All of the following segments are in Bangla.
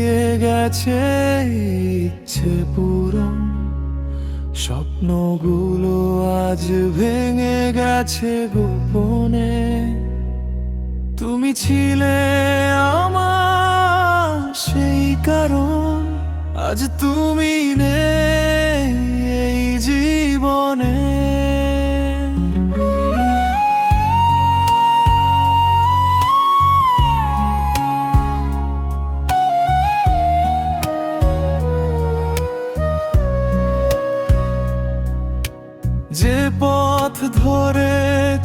হারিয়ে গেছে ইচ্ছে পূরণ, স্বপ্নগুলো আজ ভেঙে গেছে গোপনে। তুমি ছিলে আমার সেই কারণ, আজ তুমি নেই এই জীবনে। যে পথ ধরে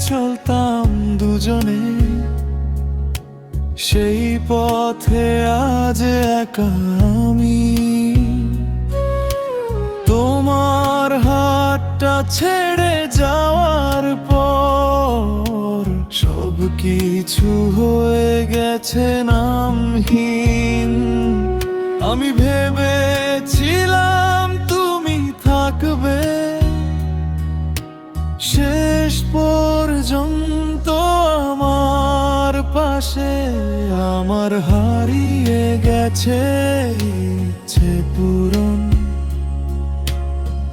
চলতাম দুজনে, সেই পথে আজ একা আমি। তোমার হাতটা ছেড়ে যাওয়ার পর সব কিছু হয়ে গেছে নামহীন। আমি ভেবেছিলাম তুমি থাকবে শেষ পর্যন্ত আমার পাশে। আমার হারিয়ে গেছে ইচ্ছে পূরণ,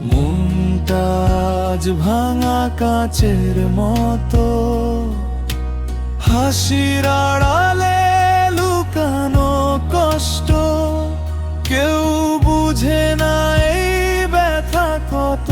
মনটা আজ ভাঙা কাচের মতো। হাসির আড়ালে লুকানো কষ্ট, কেউ বুঝে না এই ব্যথা কত।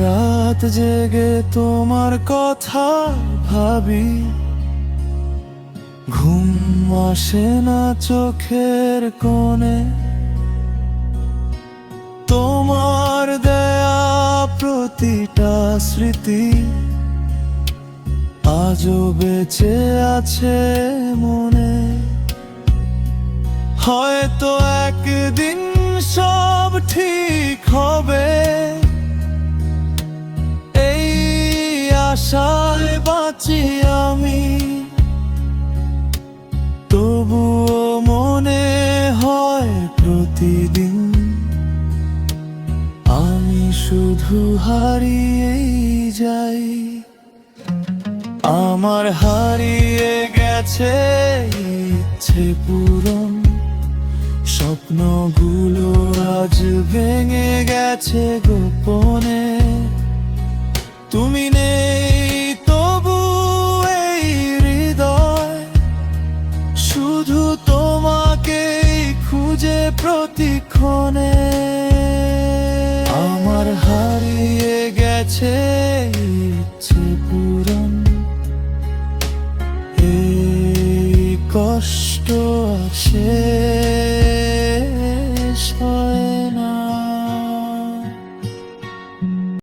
রাত জেগে তোমার কথা ভাবি, ঘুম আসে না চোখের কোণে। তোমার দেয়া প্রতিটা স্মৃতি আজও বেঁচে আছে মনে। হয়তো একদিন সব ঠিক হবে, আশায় বাঁচি আমি। তবুও মনে হয় প্রতিদিন আমি শুধু হারিয়েই যাই। আমার হারিয়ে গেছে ইচ্ছে পূরণ, স্বপ্নগুলো আজ ভেঙে গেছে গোপনে। তুমি নেই তবু এই হৃদয় শুধু তোমাকেই খুঁজে প্রতিক্ষণে। আমার হারিয়ে গেছে ইচ্ছে পূরণ, এই কষ্ট শেষ